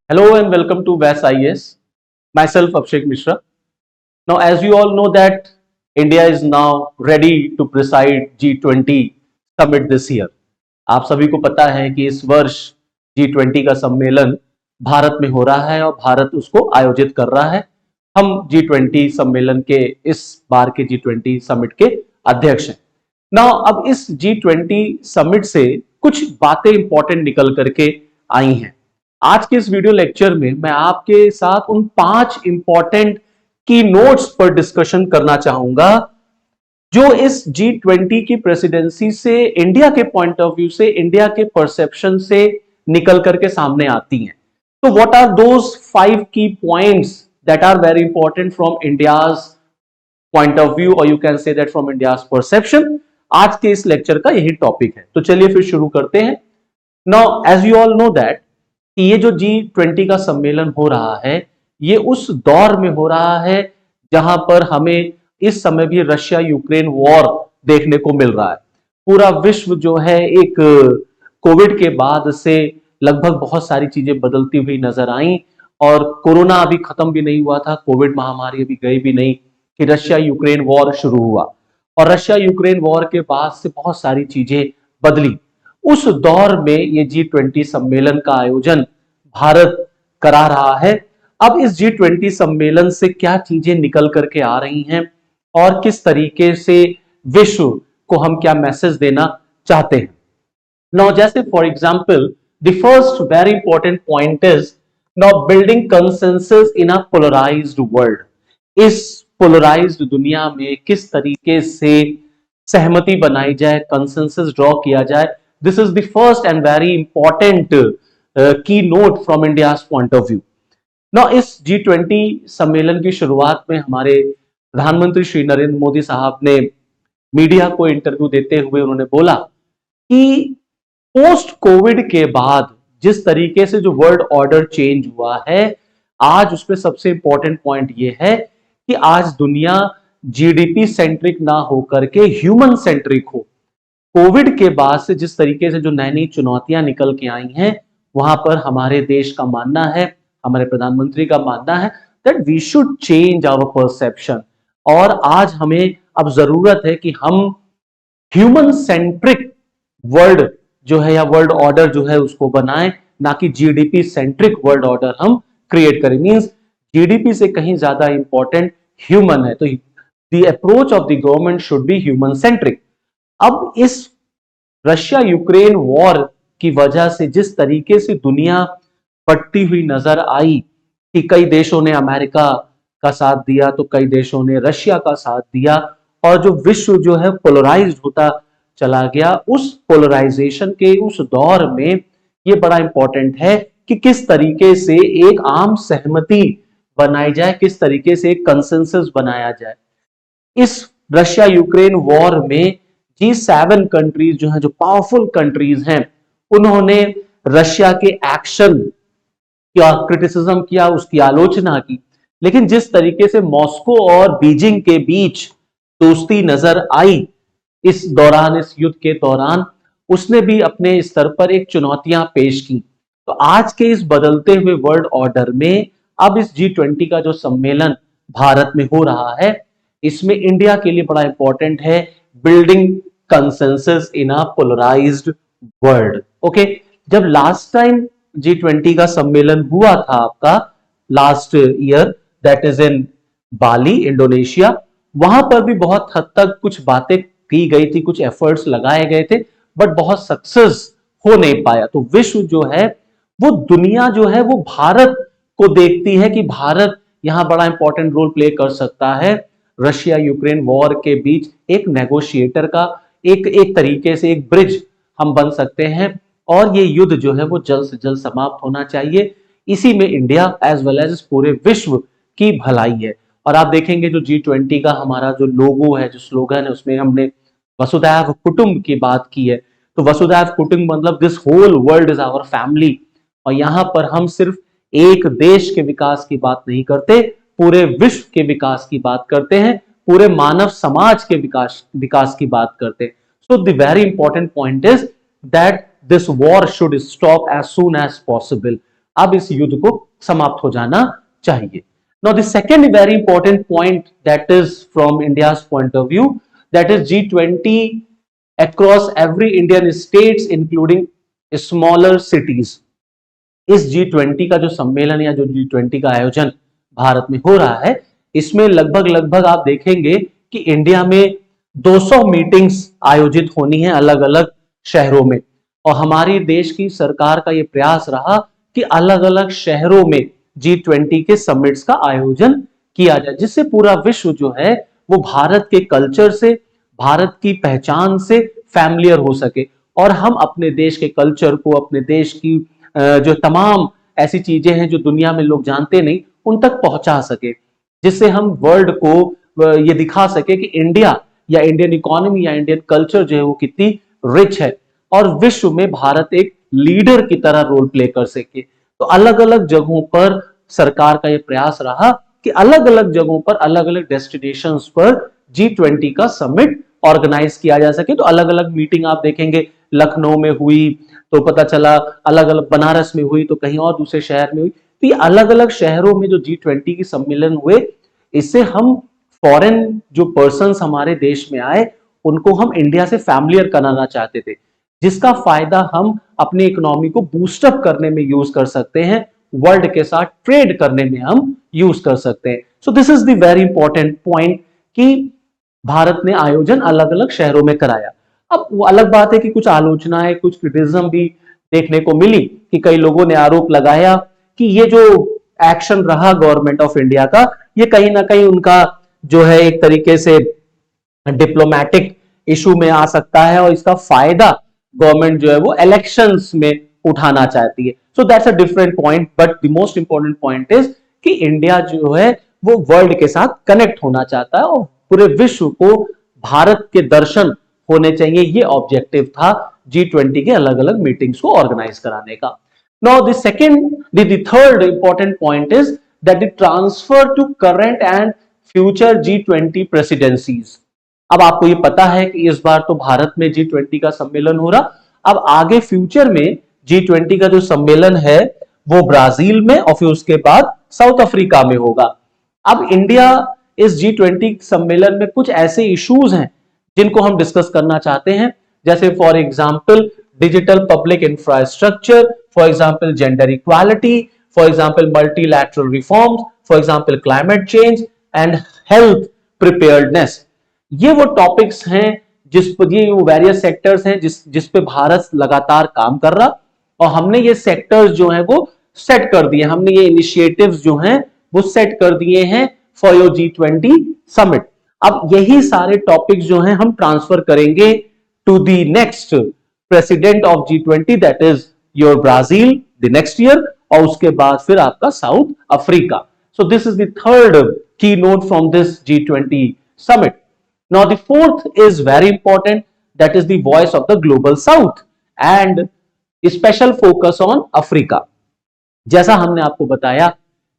Hello and welcome to VAS IAS. Myself Abhishek Mishra. Now, as you all know that India is now ready to preside G20 summit this year. आप सभी को पता है कि इस वर्ष G20 का सम्मेलन भारत में हो रहा है और भारत उसको आयोजित कर रहा है। हम G20 सम्मेलन के इस बार के G20 समिट के अध्यक्ष हैं। नाउ अब इस G20 समिट से कुछ बातें इंपॉर्टेंट निकल करके आई हैं। आज के इस वीडियो लेक्चर में मैं आपके साथ उन 5 इंपॉर्टेंट की नोट्स पर डिस्कशन करना चाहूंगा जो इस G20 की प्रेसिडेंसी से इंडिया के पॉइंट ऑफ व्यू से, इंडिया के परसेप्शन से निकल करके सामने आती हैं। तो what are those 5 key points that are very important from India's point of view और you can say that from India's perception. आज के इस लेक्चर का यही टॉपिक है। तो चलिए फिर शुरू करते हैं। Now as you all know that ये जो G20 का सम्मेलन हो रहा है ये उस दौर में हो रहा है जहां पर हमें इस समय भी रशिया यूक्रेन वॉर देखने को मिल रहा है। पूरा विश्व जो है एक कोविड के बाद से लगभग बहुत सारी चीजें बदलती हुई नजर आई और कोरोना अभी खत्म भी नहीं हुआ था, कोविड महामारी अभी गई भी नहीं कि रशिया यूक्रेन वॉर शुरू हुआ और रशिया यूक्रेन वॉर के बाद से बहुत सारी चीजें बदली। उस दौर में ये G20 सम्मेलन का आयोजन भारत करा रहा है। अब इस G20 सम्मेलन से क्या चीजें निकल करके आ रही हैं और किस तरीके से विश्व को हम क्या मैसेज देना चाहते हैं। नाउ जैसे for example the first very important point is now building consensus in a polarised world. इस पोलराइज्ड दुनिया में किस तरीके से सहमति बनाई जाए, कंसेंसस ड्रॉ किया जाए। This is the first and very important key note from India's point of view. Now इस G20 सम्मेलन की शुरुआत में हमारे प्रधानमंत्री श्री नरेंद्र मोदी साहब ने मीडिया को इंटरव्यू देते हुए उन्होंने बोला कि पोस्ट कोविड के बाद जिस तरीके से जो वर्ल्ड ऑर्डर चेंज हुआ है आज उसमें सबसे इंपॉर्टेंट पॉइंट ये है कि आज दुनिया जीडीपी सेंट्रिक ना होकर के ह्यूमन सेंट्रिक हो। कोविड के बाद से जिस तरीके से जो नई नई चुनौतियां निकल के आई हैं वहां पर हमारे देश का मानना है, हमारे प्रधानमंत्री का मानना है that we should change our perception और आज हमें अब जरूरत है कि हम ह्यूमन सेंट्रिक वर्ल्ड जो है या वर्ल्ड ऑर्डर जो है उसको बनाएं, ना कि जीडीपी सेंट्रिक वर्ल्ड ऑर्डर हम क्रिएट करें। मींस जीडीपी से कहीं ज्यादा इंपॉर्टेंट ह्यूमन है, तो the approach of the government should be human centric. अब इस रशिया यूक्रेन वॉर की वजह से जिस तरीके से दुनिया पटती हुई नजर आई कि कई देशों ने अमेरिका का साथ दिया तो कई देशों ने रशिया का साथ दिया और जो विश्व जो है पोलराइज्ड होता चला गया। उस पोलराइजेशन के उस दौर में ये बड़ा इंपॉर्टेंट है कि किस तरीके से एक आम सहमति बनाई जाए, किस तरीके से एक कंसेंसस बनाया जाए। इस रशिया यूक्रेन वॉर में G7 कंट्रीज जो है, जो पावरफुल कंट्रीज हैं, उन्होंने रशिया के एक्शन का क्रिटिसिज्म किया, उसकी आलोचना की। लेकिन जिस तरीके से मॉस्को और बीजिंग के बीच दोस्ती नजर आई इस दौरान, इस युद्ध के दौरान, उसने भी अपने स्तर पर एक चुनौतियां पेश की। तो आज के इस बदलते हुए वर्ल्ड ऑर्डर में अब इस G20 का जो सम्मेलन भारत में हो रहा है इसमें इंडिया के लिए बड़ा इंपॉर्टेंट है building consensus in a polarised world. Okay, जब लास्ट टाइम G20 का सम्मेलन हुआ था आपका last year, that is in Bali, Indonesia, वहां पर भी बहुत हद तक कुछ बातें की गई थी, कुछ एफर्ट्स लगाए गए थे, बट बहुत सक्सेस हो नहीं पाया। तो विश्व जो है वो दुनिया जो है वो भारत को देखती है कि भारत यहां बड़ा इंपॉर्टेंट रोल प्ले कर सकता है रशिया यूक्रेन वॉर के बीच एक नेगोशिएटर का, एक तरीके से एक ब्रिज हम बन सकते हैं और ये युद्ध जो है वो जल्द से जल्द समाप्त होना चाहिए। इसी में इंडिया एज वेल एज पूरे विश्व की भलाई है। और आप देखेंगे जो G20 का हमारा जो लोगो है, जो स्लोगन है, उसमें हमने वसुधैव कुटुंब की बात की है। तो वसुधैव कुटुंब मतलब this whole world is our family. और यहां पर हम सिर्फ एक देश के विकास की बात नहीं करते, पूरे विश्व के विकास की बात करते हैं, पूरे मानव समाज के विकास की बात करते हैं। So the very important point is that this war should stop as soon as possible. अब इस युद्ध को समाप्त हो जाना चाहिए। Now the second very important point that is from India's point of view, that is G20 across every Indian states including smaller cities। इस G20 का जो सम्मेलन या जो G20 का आयोजन भारत में हो रहा है, इसमें लगभग लगभग आप देखेंगे कि इंडिया में 200 मीटिंग्स आयोजित होनी है अलग अलग शहरों में। और हमारी देश की सरकार का यह प्रयास रहा कि अलग अलग शहरों में G20 के समिट्स का आयोजन किया जाए, जिससे पूरा विश्व जो है वो भारत के कल्चर से, भारत की पहचान से फैमिलियर हो सके और हम अपने देश के कल्चर को, अपने देश की जो तमाम ऐसी चीजें हैं जो दुनिया में लोग जानते नहीं, उन तक पहुंचा सके, जिससे हम वर्ल्ड को ये दिखा सके कि इंडिया या इंडियन इकोनॉमी या इंडियन कल्चर जो है वो कितनी रिच है और विश्व में भारत एक लीडर की तरह रोल प्ले कर सके। तो अलग अलग जगहों पर सरकार का यह प्रयास रहा कि अलग अलग जगहों पर, अलग अलग डेस्टिनेशंस पर G20 का समिट ऑर्गेनाइज किया जा सके। तो अलग अलग मीटिंग आप देखेंगे, लखनऊ में हुई तो पता चला, अलग अलग बनारस में हुई तो कहीं और दूसरे शहर में हुई। तो ये अलग अलग शहरों में जो G20 की सम्मेलन हुए, इससे हम फॉरेन जो पर्सन्स हमारे देश में आए उनको हम इंडिया से फैमिलियर कराना चाहते थे, जिसका फायदा हम अपनी इकोनॉमी को बूस्टअप करने में यूज कर सकते हैं, वर्ल्ड के साथ ट्रेड करने में हम यूज कर सकते हैं। सो this is the very important point कि भारत ने आयोजन अलग अलग शहरों में कराया। अब वो अलग बात है कि कुछ आलोचनाएं, कुछ क्रिटिसिज्म भी देखने को मिली कि कई लोगों ने आरोप लगाया कि ये जो एक्शन रहा गवर्नमेंट ऑफ इंडिया का, ये कहीं ना कहीं उनका जो है एक तरीके से डिप्लोमेटिक इशू में आ सकता है और इसका फायदा गवर्नमेंट जो है वो इलेक्शंस में उठाना चाहती है। So that's a different point, but the most important point is कि इंडिया जो है वो वर्ल्ड के साथ कनेक्ट होना चाहता है और पूरे विश्व को भारत के दर्शन होने चाहिए, ये ऑब्जेक्टिव था G20 के अलग अलग मीटिंग्स को ऑर्गेनाइज कराने का। Now the third important point is that the transfer to current and future G20 presidencies. अब आपको ये पता है कि इस बार तो भारत में G20 का सम्मेलन हो रहा, अब आगे फ्यूचर में G20 का जो सम्मेलन है वो ब्राजील में और फिर उसके बाद साउथ अफ्रीका में होगा। अब इंडिया इस G20 सम्मेलन में कुछ ऐसे इश्यूज हैं जिनको हम डिस्कस करना चाहते हैं, जैसे for example digital public infrastructure, for example gender equality, for example multilateral reforms, for example climate change and health preparedness. ये वो टॉपिक्स हैं जिस पर, ये वो वेरियस सेक्टर्स हैं जिस पे भारत लगातार काम कर रहा, और हमने ये सेक्टर्स जो हैं वो सेट कर दिए, हमने ये इनिशिएटिव्स जो हैं वो सेट कर दिए हैं फॉर योर G20 समिट। अब यही सारे टॉपिक्स जो हैं हम ट्रांसफर करेंगे to the next president of G20, that is your Brazil the next year, और उसके बाद फिर आपका South Africa. So this is the third key note from this G20 summit. Now the fourth is very important, that is the voice of the global south and special focus on Africa. जैसा हमने आपको बताया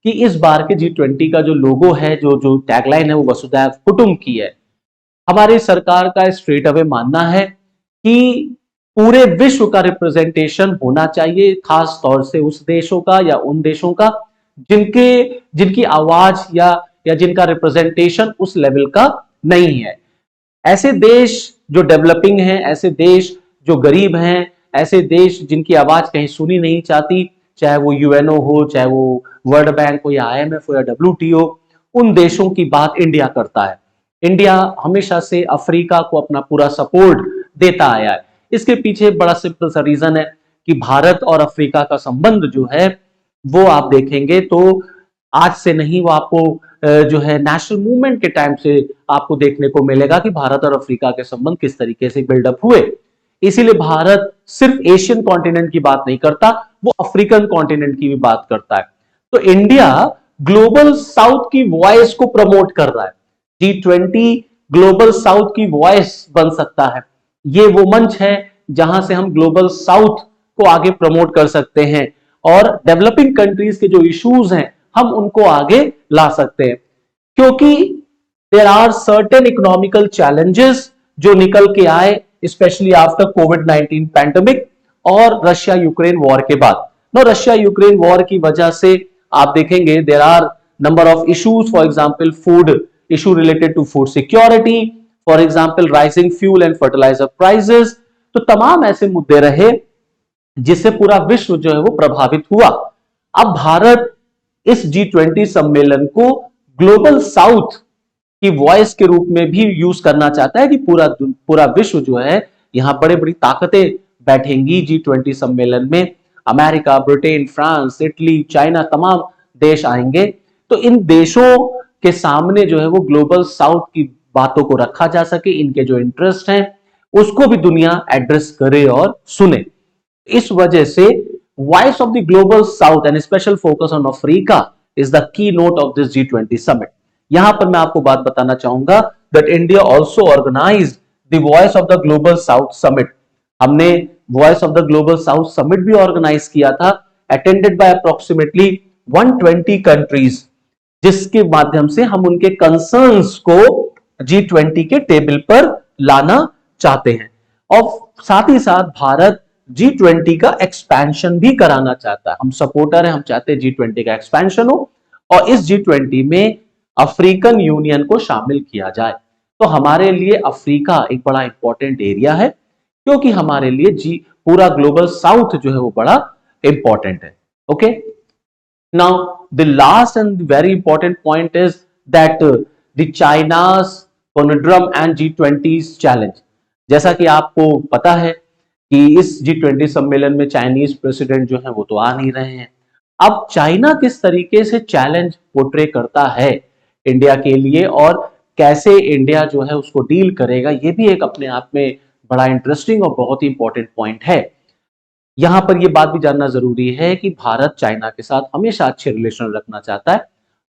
कि इस बार के G20 का जो लोगो है, जो टैगलाइन है वो वसुधैव कुटुंब है। हमारी सरकार का स्ट्रेट अवे मानना है कि पूरे विश्व का रिप्रेजेंटेशन होना चाहिए, खास तौर से उस देशों का या उन देशों का जिनकी आवाज या जिनका रिप्रेजेंटेशन उस लेवल का नहीं है। ऐसे देश जो डेवलपिंग हैं, ऐसे देश जो गरीब हैं, ऐसे देश जिनकी आवाज कहीं सुनी नहीं चाहती, चाहे वो यूएनओ हो, चाहे वो वर्ल्ड बैंक हो या IMF हो या WTO, उन देशों की बात इंडिया करता है। इंडिया हमेशा से अफ्रीका को अपना पूरा सपोर्ट देता आया है। इसके पीछे बड़ा सिंपल सा रीजन है कि भारत और अफ्रीका का संबंध जो है वो आप देखेंगे तो आज से नहीं, वो आपको जो है नेशनल मूवमेंट के टाइम से आपको देखने को मिलेगा कि भारत और अफ्रीका के संबंध किस तरीके से बिल्डअप हुए। इसीलिए भारत सिर्फ एशियन कॉन्टिनेंट की बात नहीं करता, वो अफ्रीकन कॉन्टिनेंट की भी बात करता है। तो इंडिया ग्लोबल साउथ की वॉइस को प्रमोट कर रहा है। G20 ग्लोबल साउथ की वॉइस बन सकता है। ये वो मंच है जहां से हम ग्लोबल साउथ को आगे प्रमोट कर सकते हैं और डेवलपिंग कंट्रीज के जो इश्यूज हैं हम उनको आगे ला सकते हैं, क्योंकि there are certain economical challenges जो निकल के आए स्पेशली आफ्टर कोविड-19 पैंडेमिक, और रशिया यूक्रेन वॉर के बाद। नो रशिया यूक्रेन वॉर की वजह से आप देखेंगे there are number of issues, for example food issue related to food security, for example rising fuel and fertiliser prices. तो तमाम ऐसे मुद्दे रहे जिससे पूरा विश्व जो है वो प्रभावित हुआ। अब भारत इस G20 सम्मेलन को ग्लोबल साउथ की वॉइस के रूप में भी यूज करना चाहता है कि पूरा विश्व जो है, यहां बड़े बड़ी ताकतें बैठेंगी G20 सम्मेलन में, America, Britain, France, Italy, China, तमाम देश आएंगे। तो इन देशों के सामने जो है वो ग्लोबल साउथ की बातों को रखा जा सके, इनके जो इंटरेस्ट हैं उसको भी दुनिया एड्रेस करे और सुने। इस वजह से voice of the global south and special focus on Africa is the key note of this G20 summit. यहां पर मैं आपको बात बताना चाहूंगा that India also organize the voice of the global south summit. हमने voice of the global south summit भी organize किया था, अटेंडेड बाय अप्रोक्सीमेटली 120 कंट्रीज, जिसके माध्यम से हम उनके कंसर्न्स को G20 के टेबल पर लाना चाहते हैं। और साथ ही साथ भारत G20 का एक्सपेंशन भी कराना चाहता है। हम सपोर्टर हैं, हम चाहते हैं G20 का एक्सपेंशन हो और इस G20 में अफ्रीकन यूनियन को शामिल किया जाए। तो हमारे लिए अफ्रीका एक बड़ा इंपॉर्टेंट एरिया है, क्योंकि हमारे लिए पूरा ग्लोबल साउथ जो है वो बड़ा इंपॉर्टेंट है। Okay, now the last and very important point is that the China's conundrum and G20 challenge. जैसा कि आपको पता है कि इस G20 सम्मेलन में चाइनीज प्रेसिडेंट जो है वो तो आ नहीं रहे हैं। अब चाइना किस तरीके से चैलेंज पोर्ट्रे करता है इंडिया के लिए और कैसे इंडिया जो है उसको डील करेगा, ये भी एक अपने आप में बड़ा इंटरेस्टिंग और बहुत ही इंपॉर्टेंट पॉइंट है। यहां पर यह बात भी जानना जरूरी है कि भारत चाइना के साथ हमेशा अच्छे रिलेशन रखना चाहता है,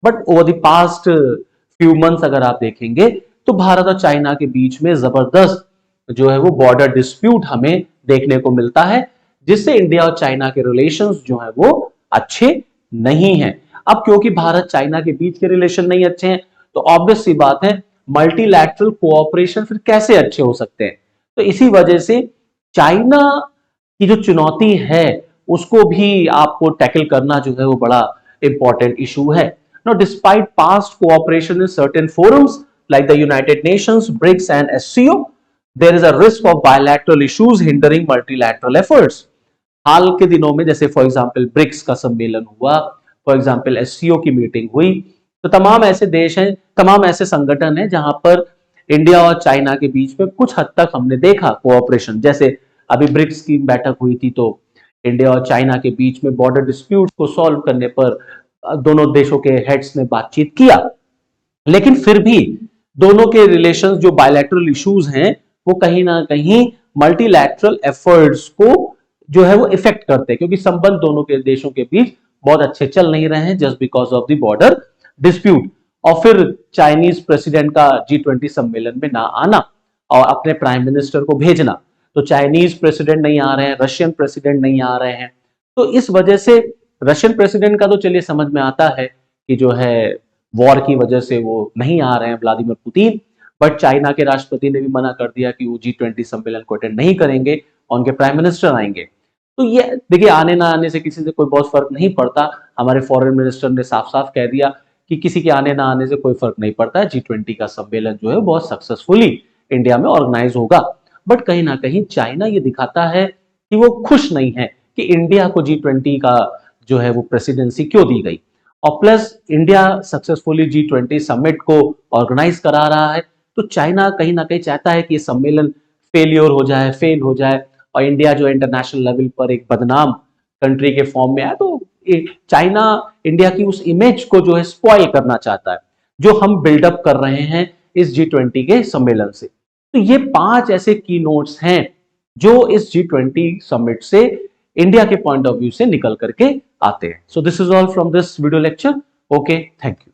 but over the past few months अगर आप देखेंगे तो भारत और चाइना के बीच में जबरदस्त जो है वो बॉर्डर डिस्प्यूट हमें देखने को मिलता है, जिससे इंडिया और चाइना के रिलेशंस जो है वो अच्छे नहीं हैं। अब क्योंकि भारत चाइना के बीच के रिलेशन नहीं अच्छे हैं, तो ऑब्वियस सी बात है मल्टीलैटरल कोऑपरेशन फिर कैसे अच्छे हो सकते हैं। तो इसी वजह से चाइना की जो चुनौती है उसको भी आपको टैकल करना जो है वो बड़ा इंपॉर्टेंट इशू है। Now, despite past cooperation in certain forums like the United Nations, BRICS and SCO, there is a risk of bilateral issues hindering multilateral efforts. हाल के दिनों में जैसे फॉर एग्जांपल ब्रिक्स का सम्मेलन हुआ, फॉर एग्जांपल एससीओ की meeting हुई, तो तमाम ऐसे देश हैं, तमाम ऐसे संगठन हैं जहां पर इंडिया और चाइना के बीच में कुछ हद तक हमने देखा कोऑपरेशन। जैसे अभी ब्रिक्स की बैठक हुई थी तो इंडिया और चाइना के बीच में बॉर्डर डिस्प्यूट को सॉल्व करने पर दोनों देशों के हेड्स ने बातचीत किया, लेकिन फिर भी दोनों के रिलेशंस जो बायलैटरल इश्यूज हैं वो कहीं ना कहीं मल्टीलैटरल एफर्ट्स को जो है वो इफेक्ट करते हैं, क्योंकि संबंध दोनों के देशों के बीच बहुत अच्छे चल नहीं रहे हैं just because of the border dispute. और फिर चाइनीज प्रेसिडेंट का G20 सम्मेलन में ना आना और अपने प्राइम मिनिस्टर को भेजना, तो चाइनीज प्रेसिडेंट नहीं आ रहे हैं, रशियन प्रेसिडेंट नहीं आ रहे हैं, तो इस वजह से रशियन प्रेसिडेंट का तो चलिए समझ में आता है कि जो है वॉर की वजह से वो नहीं आ रहे हैं व्लादिमीर पुतिन, बट चाइना के राष्ट्रपति ने भी मना कर दिया कि वो G20 सम्मेलन को अटेंड नहीं करेंगे और उनके प्राइम मिनिस्टर आएंगे। तो ये देखिए, आने ना आने से किसी से कोई बहुत फर्क नहीं पड़ता। हमारे फॉरेन मिनिस्टर ने साफ साफ कह दिया कि किसी के आने ना आने से कोई फर्क नहीं पड़ता है, G20 का सम्मेलन जो है बहुत सक्सेसफुली इंडिया में ऑर्गेनाइज होगा। बट कहीं ना कहीं चाइना ये दिखाता है कि वो खुश नहीं है कि इंडिया को G20 का जो है वो प्रेसिडेंसी क्यों दी गई, और plus India successfully G20 summit को ऑर्गेनाइज करा रहा है, तो चाइना कहीं ना कहीं चाहता है कि ये सम्मेलन फेलियर हो जाए, फेल हो जाए और इंडिया जो इंटरनेशनल लेवल पर एक बदनाम कंट्री के फॉर्म में आए। तो चाइना इंडिया की उस इमेज को जो है स्पॉइल करना चाहता है जो हम बिल्डअप कर रहे हैं इस G20 के सम्मेलन से। तो ये 5 ऐसे की नोट्स हैं जो इस G20 समिट से इंडिया के पॉइंट ऑफ व्यू से निकल करके आते हैं। सो this is all from this video lecture. Okay, thank you.